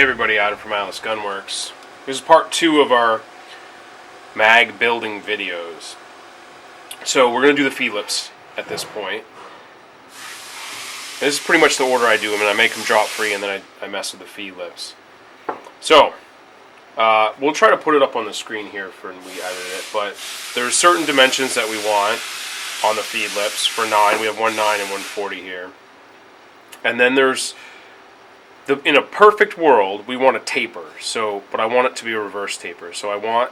Hey everybody, Adam from Atlas Gunworks. This is part 2 of our mag building videos. So we're going to do the feed lips at this point. This is pretty much the order I do them, and I make them drop free and then I mess with the feed lips. So, we'll try to put it up on the screen here when we edit it, but there's certain dimensions that we want on the feed lips. For 9, we have 1.9 and 140 here. And then there's in a perfect world, we want a taper, but I want it to be a reverse taper. So I want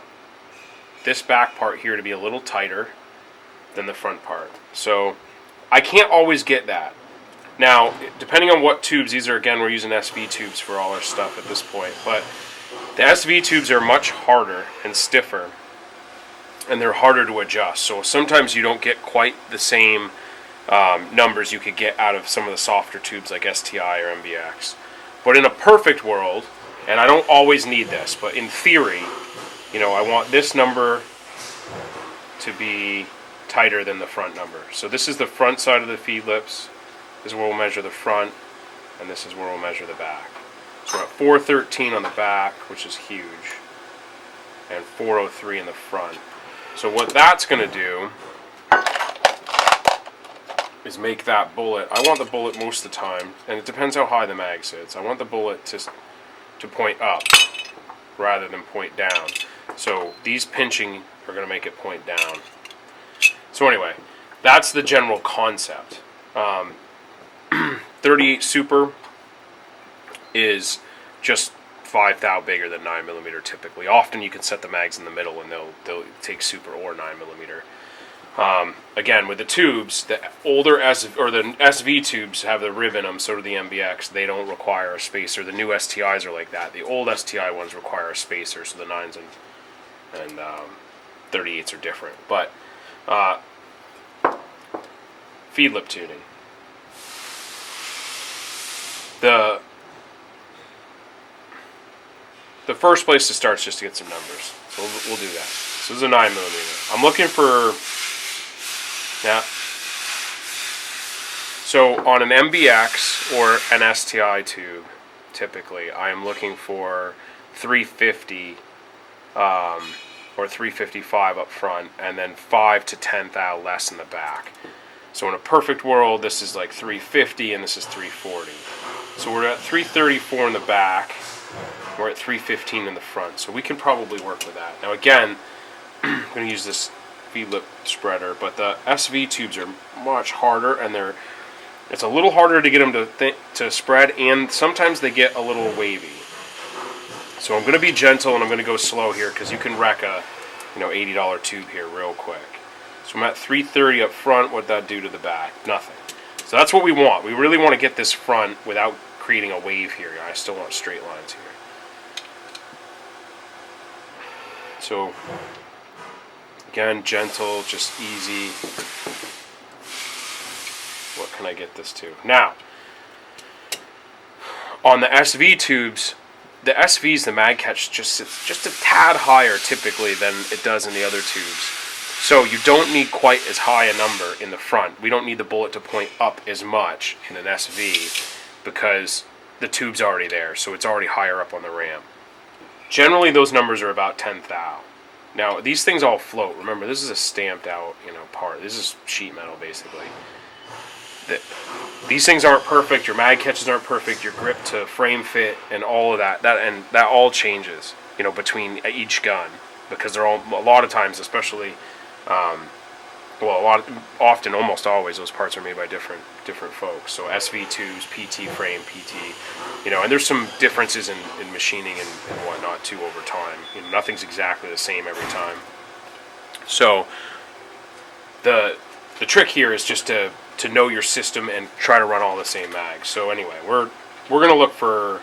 this back part here to be a little tighter than the front part. So I can't always get that. Now, depending on what tubes, we're using SV tubes for all our stuff at this point, but the SV tubes are much harder and stiffer, and they're harder to adjust. So sometimes you don't get quite the same numbers you could get out of some of the softer tubes like STI or MBX. But in a perfect world, and I don't always need this, but in theory, I want this number to be tighter than the front number. So this is the front side of the feed lips. This is where we'll measure the front, and this is where we'll measure the back. So we're at 413 on the back, which is huge, and 403 in the front. So what that's going to do is make that bullet. I want the bullet most of the time, and it depends how high the mag sits. I want the bullet to point up rather than point down. So these pinching are going to make it point down. So anyway, that's the general concept. 38 Super is just 5 thou bigger than 9mm typically. Often you can set the mags in the middle and they'll take Super or 9mm. Again, with the tubes, the older the SV tubes have the rib in them, so do the MBX. They don't require a spacer. The new STIs are like that. The old STI ones require a spacer, so the 9s and 38s are different. But feed lip tuning. The first place to start is just to get some numbers. So we'll do that. So this is a 9mm. I'm looking for... Yeah. So on an MBX or an STI tube, typically, I am looking for 350 or 355 up front, and then 5 to 10 thou less in the back. So in a perfect world, this is like 350 and this is 340. So we're at 334 in the back. We're at 315 in the front. So we can probably work with that. Now again, I'm going to use this feed lip spreader, but the SV tubes are much harder, and it's a little harder to get them to spread, and sometimes they get a little wavy. So I'm going to be gentle and I'm going to go slow here, because you can wreck a $80 tube here real quick. So I'm at 330 up front. What'd that do to the back? Nothing. So that's what we want. We really want to get this front without creating a wave here. I still want straight lines here. So again, gentle, just easy. What can I get this to? Now, on the SV tubes, the SVs, the mag catch just sits just a tad higher typically than it does in the other tubes. So you don't need quite as high a number in the front. We don't need the bullet to point up as much in an SV because the tube's already there, so it's already higher up on the ramp. Generally, those numbers are about 10 thou. Now, these things all float. Remember, this is a stamped out, part. This is sheet metal, basically. These things aren't perfect. Your mag catches aren't perfect. Your grip to frame fit and all of that. That all changes, between each gun, because they're all, a lot of times, especially, often, almost always, those parts are made by different folks. So SV tubes, PT frame, PT, and there's some differences in machining and whatnot too over time. Nothing's exactly the same every time. So the trick here is just to know your system and try to run all the same mags. So anyway, we're gonna look for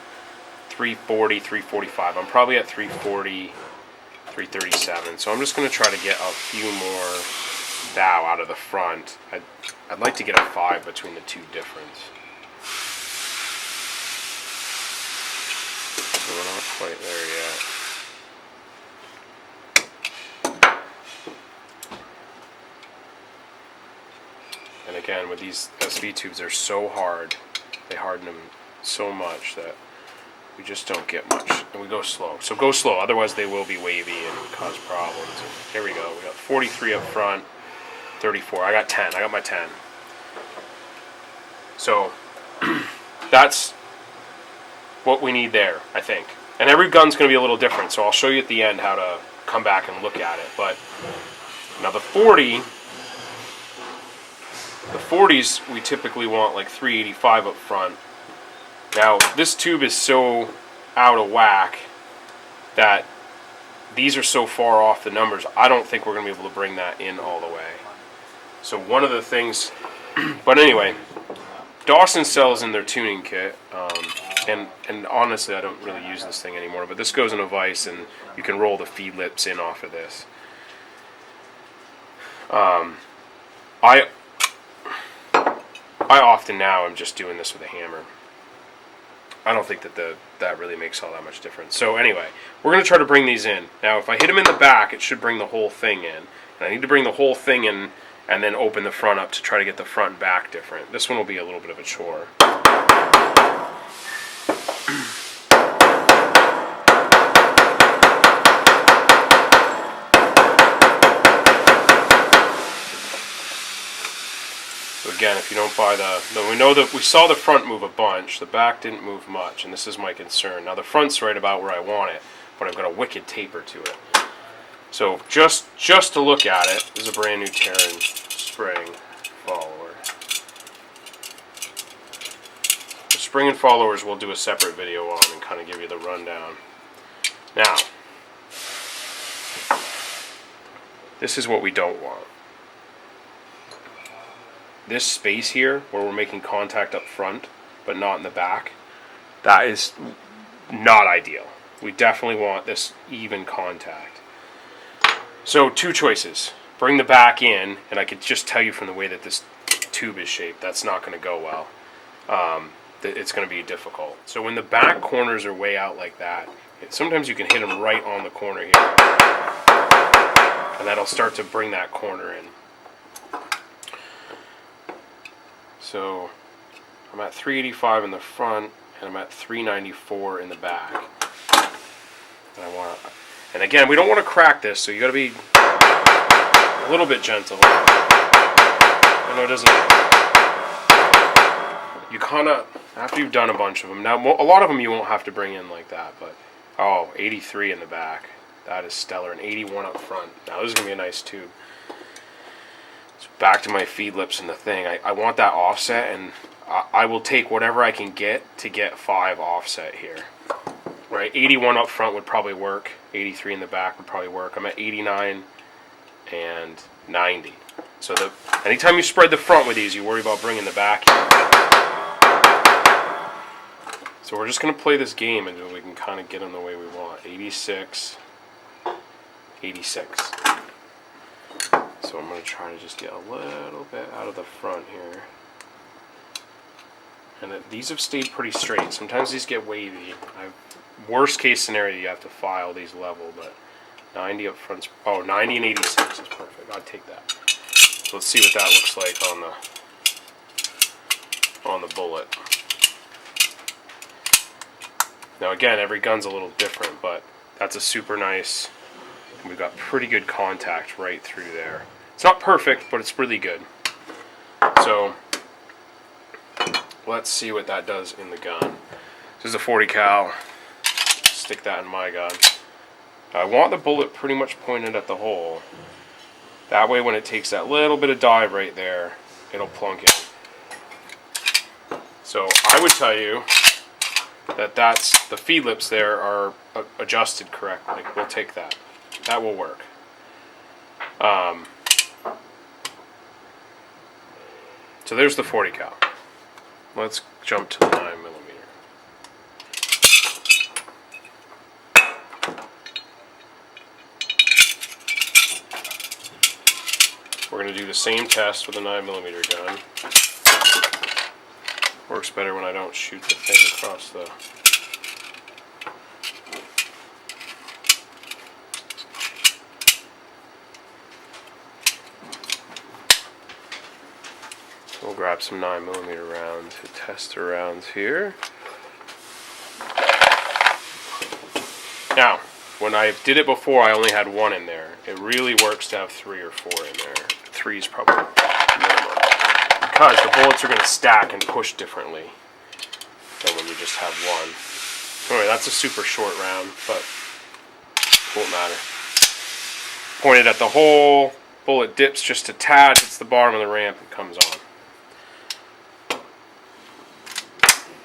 340, 345. I'm probably at 340, 337. So I'm just gonna try to get a few more thou out of the front. I'd like to get a 5 between the two difference. So we're not quite there yet. And again, with these SV tubes, they're so hard. They harden them so much that we just don't get much, and we go slow. So go slow, otherwise they will be wavy and cause problems. And here we go. We got 43 up front, 34. I got 10. I got my 10. So that's what we need there, I think. And every gun's going to be a little different, so I'll show you at the end how to come back and look at it. But now the 40s we typically want like 385 up front. Now this tube is so out of whack that these are so far off the numbers, I don't think we're going to be able to bring that in all the way. So one of the things, but anyway, Dawson sells in their tuning kit, and honestly I don't really use this thing anymore, but this goes in a vise and you can roll the feed lips in off of this. I often now am just doing this with a hammer. I don't think that really makes all that much difference. So anyway, we're going to try to bring these in. Now if I hit them in the back, it should bring the whole thing in. And I need to bring the whole thing in and then open the front up to try to get the front and back different. This one will be a little bit of a chore. Again, if you don't buy we know that we saw the front move a bunch, the back didn't move much, and this is my concern. Now the front's right about where I want it, but I've got a wicked taper to it. So just to look at it, this is a brand new Terran spring follower. The spring and followers we'll do a separate video on and kind of give you the rundown. Now, this is what we don't want. This space here, where we're making contact up front, but not in the back, that is not ideal. We definitely want this even contact. So, two choices. Bring the back in, and I could just tell you from the way that this tube is shaped, that's not going to go well. It's going to be difficult. So when the back corners are way out like that, sometimes you can hit them right on the corner here. And that'll start to bring that corner in. So I'm at 385 in the front, and I'm at 394 in the back. And again, we don't want to crack this, so you got to be a little bit gentle. I know it doesn't. You kind of, after you've done a bunch of them, now a lot of them you won't have to bring in like that, but 83 in the back. That is stellar, and 81 up front. Now this is going to be a nice tube. So back to my feed lips and the thing. I want that offset, and I will take whatever I can get to get 5 offset here. Right, 81 up front would probably work. 83 in the back would probably work. I'm at 89 and 90. So anytime you spread the front with these, you worry about bringing the back in. So we're just going to play this game until we can kind of get them the way we want. 86, 86. So I'm going to try to just get a little bit out of the front here. And these have stayed pretty straight. Sometimes these get wavy. Worst case scenario, you have to file these level, but 90 up front. 90 and 86 is perfect. I'd take that. So let's see what that looks like on the bullet. Now again, every gun's a little different, but that's a super nice. And we've got pretty good contact right through there. It's not perfect, but it's really good. So let's see what that does in the gun. This is a 40 cal. Stick that in my gun. I want the bullet pretty much pointed at the hole. That way when it takes that little bit of dive right there, it'll plunk in. So I would tell you that the feed lips there are adjusted correctly. We'll take that. That will work. So there's the 40 cal. Let's jump to the 9mm. We're going to do the same test with a 9mm gun. Works better when I don't shoot the thing across the... We'll grab some 9mm rounds to test the rounds here. Now, when I did it before, I only had 1 in there. It really works to have 3 or 4 in there. 3 is probably minimum, because the bullets are going to stack and push differently than when you just have 1. Anyway, that's a super short round, but won't matter. Pointed at the hole, bullet dips just a tad, hits the bottom of the ramp, and comes on.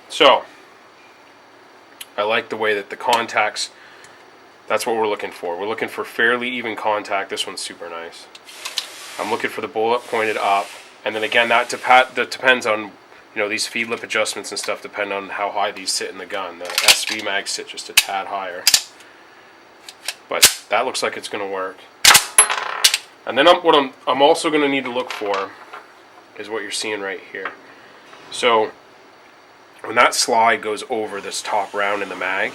So, I like the way that the contacts, that's what we're looking for. We're looking for fairly even contact. This one's super nice. I'm looking for the bullet pointed up, and then again, that depends on, these feed lip adjustments and stuff depend on how high these sit in the gun. The SV mags sit just a tad higher, but that looks like it's going to work. And then what I'm also going to need to look for is what you're seeing right here. So when that slide goes over this top round in the mag,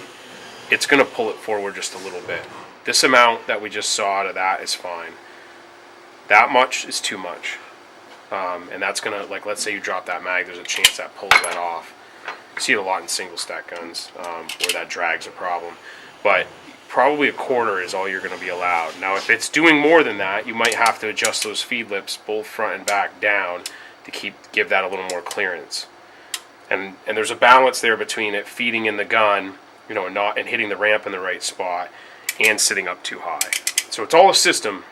it's going to pull it forward just a little bit. This amount that we just saw out of that is fine. That much is too much. And that's going to, let's say you drop that mag, there's a chance that pulls that off. You see it a lot in single stack guns where that drag's a problem. But probably a quarter is all you're going to be allowed. Now, if it's doing more than that, you might have to adjust those feed lips, both front and back, down to give that a little more clearance. And there's a balance there between it feeding in the gun, and hitting the ramp in the right spot, and sitting up too high. So it's all a system.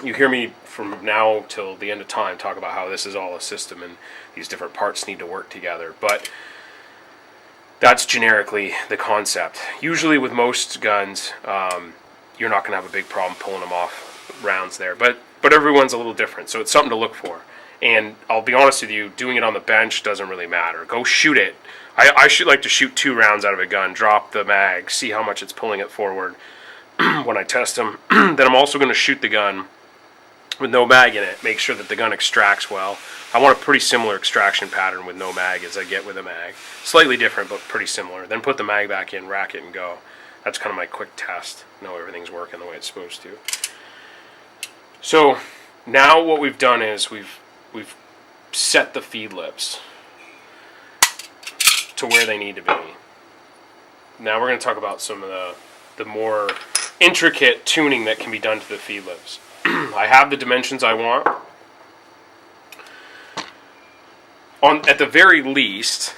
You hear me from now till the end of time talk about how this is all a system and these different parts need to work together. But that's generically the concept. Usually with most guns, you're not going to have a big problem pulling them off rounds there. But everyone's a little different, so it's something to look for. And I'll be honest with you, doing it on the bench doesn't really matter. Go shoot it. I should like to shoot 2 rounds out of a gun, drop the mag, see how much it's pulling it forward when I test them. Then I'm also going to shoot the gun with no mag in it, make sure that the gun extracts well. I want a pretty similar extraction pattern with no mag as I get with a mag. Slightly different, but pretty similar. Then put the mag back in, rack it, and go. That's kind of my quick test. Know everything's working the way it's supposed to. So now what we've done is we've set the feed lips to where they need to be. Now we're going to talk about some of the more intricate tuning that can be done to the feed lips. I have the dimensions I want. At the very least,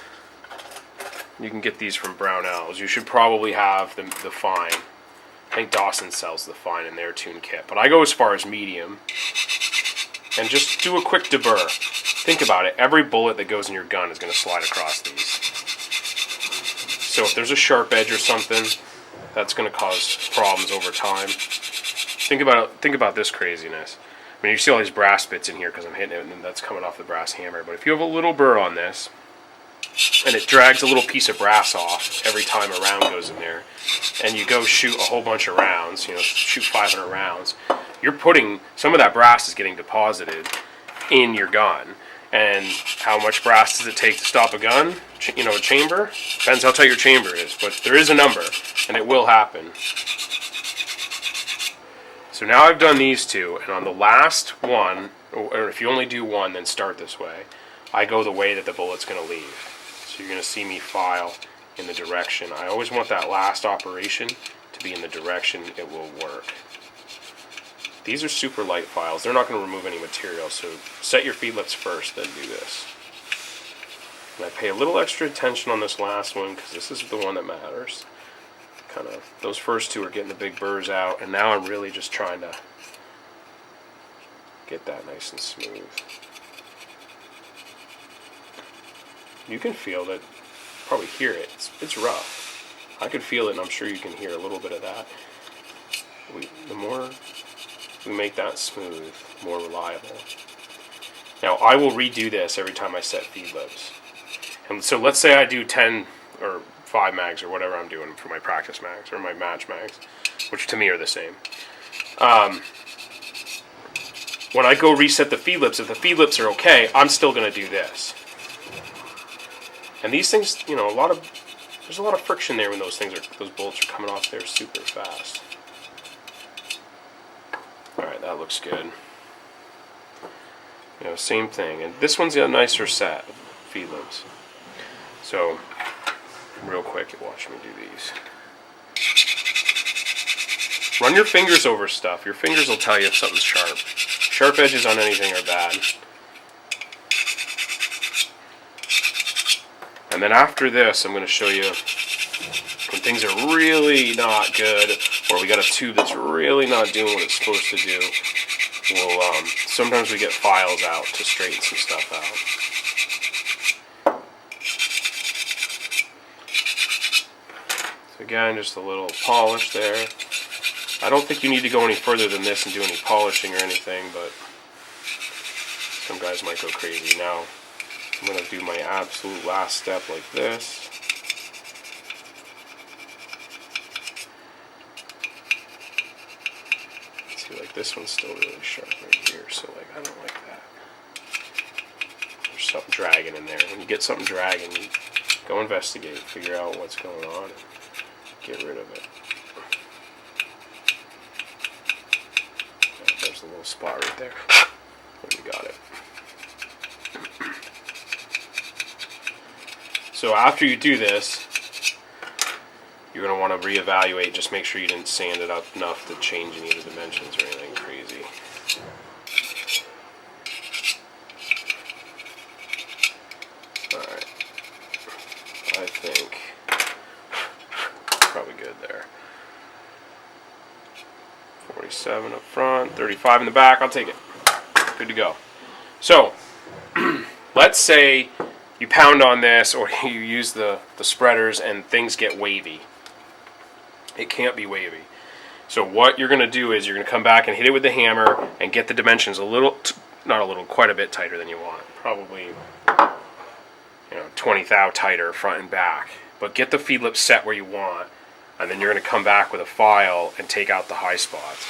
you can get these from Brownells. You should probably have the fine. I think Dawson sells the fine in their tune kit. But I go as far as medium. And just do a quick deburr. Think about it. Every bullet that goes in your gun is going to slide across these. So if there's a sharp edge or something, that's going to cause problems over time. Think about this craziness. I mean, you see all these brass bits in here because I'm hitting it, and that's coming off the brass hammer. But if you have a little burr on this, and it drags a little piece of brass off every time a round goes in there, and you go shoot a whole bunch of rounds, shoot 500 rounds, you're putting, some of that brass is getting deposited in your gun. And how much brass does it take to stop a gun? A chamber? Depends how tight your chamber is, but there is a number, and it will happen. So now I've done these 2, and on the last one, or if you only do 1, then start this way, I go the way that the bullet's going to leave. So you're going to see me file in the direction. I always want that last operation to be in the direction it will work. These are super light files. They're not going to remove any material, so set your feed lips first, then do this. And I pay a little extra attention on this last one because this is the one that matters. Those first 2 are getting the big burrs out, and now I'm really just trying to get that nice and smooth. You can feel that, probably hear it. It's rough. I can feel it, and I'm sure you can hear a little bit of that. The more we make that smooth, more reliable. Now, I will redo this every time I set feed lips. And so let's say I do 10 or 5 mags or whatever I'm doing for my practice mags or my match mags, which to me are the same. When I go reset the feed lips, if the feed lips are okay, I'm still going to do this. And these things, there's a lot of friction there when those bullets are coming off there super fast. Alright, that looks good. Same thing. And this one's a nicer set of feed lips. So, real quick, watch me do these. Run your fingers over stuff. Your fingers will tell you if something's sharp. Sharp edges on anything are bad. And then after this, I'm going to show you when things are really not good, or we got a tube that's really not doing what it's supposed to do. We'll sometimes we get files out to straighten some stuff out. So again, just a little polish there. I don't think you need to go any further than this and do any polishing or anything, but some guys might go crazy. Now, I'm going to do my absolute last step like this. See, like this one's still really sharp right here, so like I don't like that. There's something dragging in there. When you get something dragging, you go investigate, figure out what's going on, and get rid of it. There's a little spot right there. We got it. So after you do this, you're going to want to reevaluate. Just make sure you didn't sand it up enough to change any of the dimensions or anything crazy. Alright. I think probably good there. 47 up front, 35 in the back. I'll take it. Good to go. So, let's say you pound on this or you use the spreaders and things get wavy. It can't be wavy. So what you're going to do is you're going to come back and hit it with the hammer and get the dimensions a little, not a little, quite a bit tighter than you want. Probably, 20 thou tighter front and back. But get the feed lip set where you want, and then you're going to come back with a file and take out the high spots.